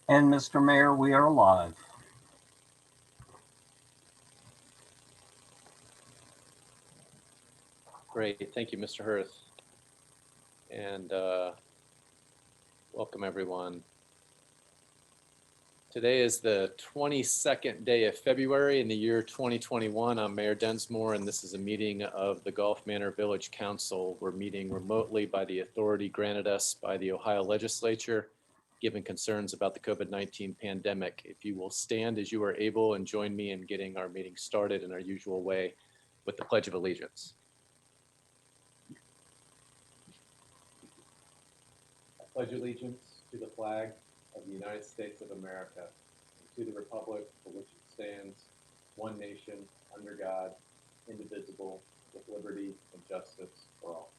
And Mr. Mayor, we are live. Great, thank you, Mr. Hurth. And welcome everyone. Today is the 22nd day of February in the year 2021. I'm Mayor Densmore, and this is a meeting of the Gulf Manor Village Council. We're meeting remotely by the authority granted us by the Ohio Legislature, given concerns about the COVID-19 pandemic. If you will stand as you are able and join me in getting our meeting started in our usual way with the Pledge of Allegiance. I pledge allegiance to the flag of the United States of America and to the republic for which it stands, one nation, under God, indivisible, with liberty and justice for all.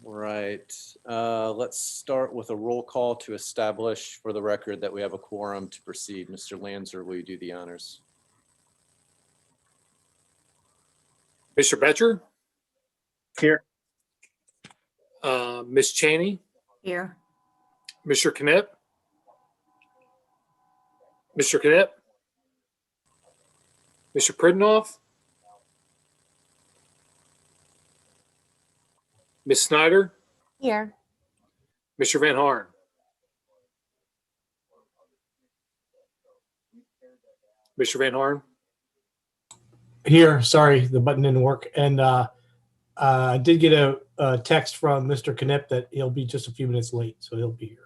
All right, let's start with a roll call to establish for the record that we have a quorum to proceed. Mr. Lanzer, will you do the honors? Mr. Betcher? Here. Ms. Cheney? Here. Mr. Knipp? Mr. Knipp? Mr. Pridnoff? Ms. Snyder? Here. Mr. Van Horn? Mr. Van Horn? Here, sorry, the button didn't work. And I did get a text from Mr. Knipp that he'll be just a few minutes late, so he'll be here.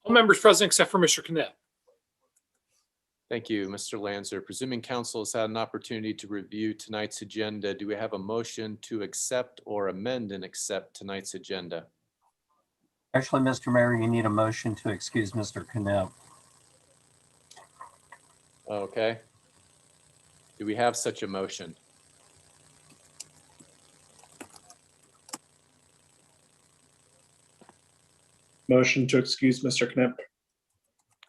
All members present except for Mr. Knipp. Thank you, Mr. Lanzer. Presuming council has had an opportunity to review tonight's agenda, do we have a motion to accept or amend and accept tonight's agenda? Actually, Mr. Mayor, you need a motion to excuse Mr. Knipp. Okay. Do we have such a motion? Motion to excuse Mr. Knipp.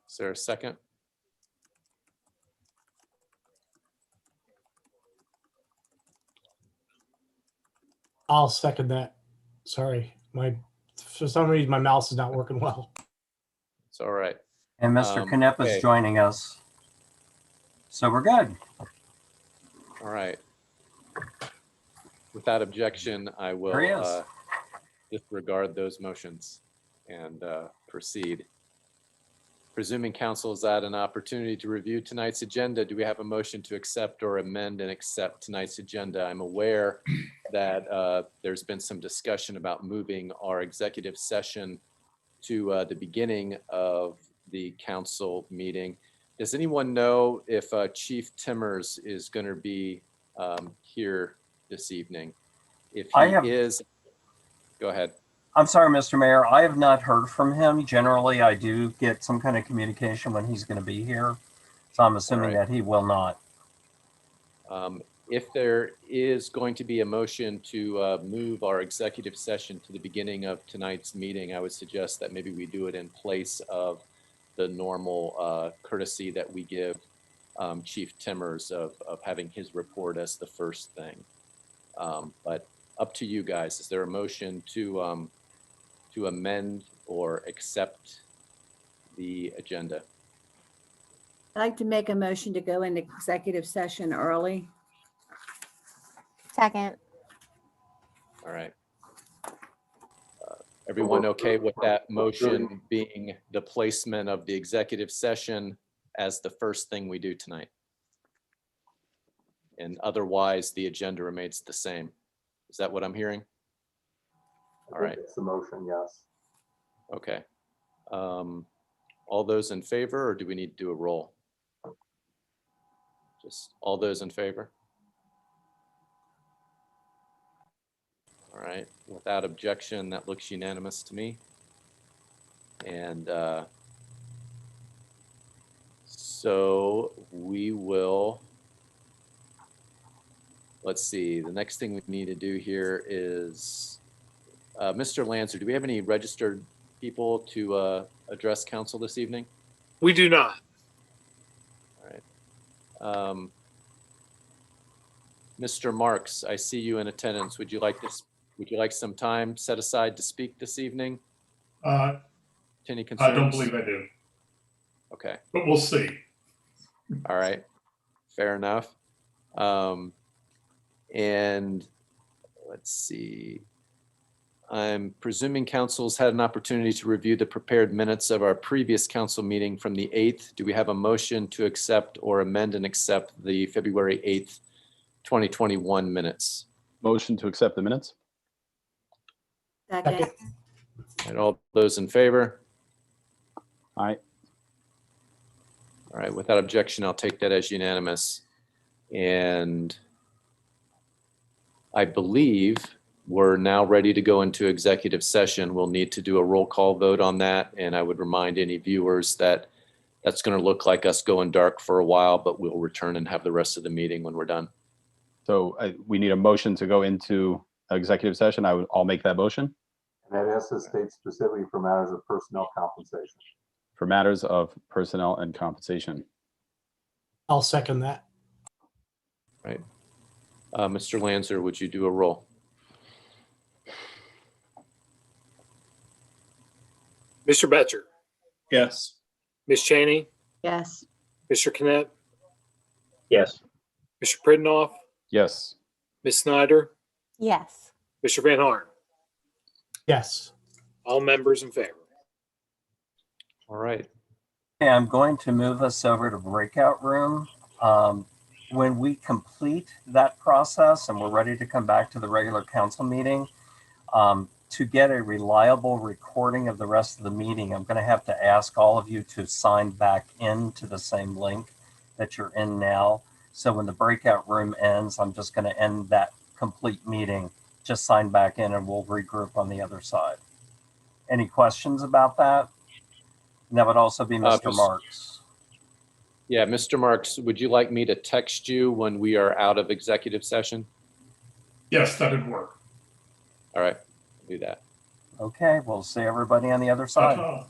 Is there a second? I'll second that. Sorry, for some reason my mouse is not working well. It's all right. And Mr. Knipp okay. is joining us. So we're good. All right. Without objection, I There he will is. disregard those motions and proceed. Presuming council has had an opportunity to review tonight's agenda, do we have a motion to accept or amend and accept tonight's agenda? I'm aware that there's been some discussion about moving our executive session to the beginning of the council meeting. Does anyone know if Chief Timmers is going to be here this evening? If he is, go ahead. I'm sorry, Mr. Mayor. I have not heard from him. Generally, I do get some kind of communication when he's going to be here. So I'm assuming that he will not. If there is going to be a motion to move our executive session to the beginning of tonight's meeting, I would suggest that maybe we do it in place of the normal courtesy that we give Chief Timmers of having his report as the first thing. But up to you guys. Is there a motion to amend or accept the agenda? I'd like to make a motion to go into executive session early. Second. All right. Everyone okay with that motion being the placement of the executive session as the first thing we do tonight? And otherwise, the agenda remains the same. Is that what I'm hearing? All right. It's the motion, yes. Okay. All those in favor, or do we need to do a roll? Just all those in favor? All right, without objection, that looks unanimous to me. And so we will, let's see, the next thing we need to do here is, Mr. Lanzer, do we have any registered people to address council this evening? We do not. All right. Mr. Marks, I see you in attendance. Would you like some time set aside to speak this evening? I Any concerns? don't believe I do, Okay, but we'll see. all right, fair enough. And let's see. I'm presuming council's had an opportunity to review the prepared minutes of our previous council meeting from the 8th. Do we have a motion to accept or amend and accept the February 8th, 2021 minutes? Motion to accept the minutes? Second. Second. And all those in favor? Aye. All right, without objection, I'll take that as unanimous. And I believe we're now ready to go into executive session. We'll need to do a roll call vote on that. And I would remind any viewers that that's going to look like us going dark for a while, but we'll return and have the rest of the meeting when we're done. So we need a motion to go into executive session. I'll make that motion And that has to state specifically for matters of personnel compensation. for matters of personnel and compensation. I'll second that. Right. Mr. Lanzer, would you do a roll? Mr. Betcher, Yes. Ms. Cheney, Yes. Mr. Knapp, Yes. Mr. Pridnoff, Yes. Ms. Snyder, Yes. Mr. Van Horn. Yes. All members in favor. All right. Okay, I'm going to move us over to breakout room. When we complete that process and we're ready to come back to the regular council meeting, to get a reliable recording of the rest of the meeting, I'm going to have to ask all of you to sign back into the same link that you're in now. So when the breakout room ends, I'm just going to end that complete meeting. Just sign back in and we'll regroup on the other side. Any questions about that? And that would also be Mr. Just- Marks. Yeah, Mr. Marks, would you like me to text you when we are out of executive session? Yes, that'd work. All right, do that. Okay, we'll see everybody on the other side. Uh-huh.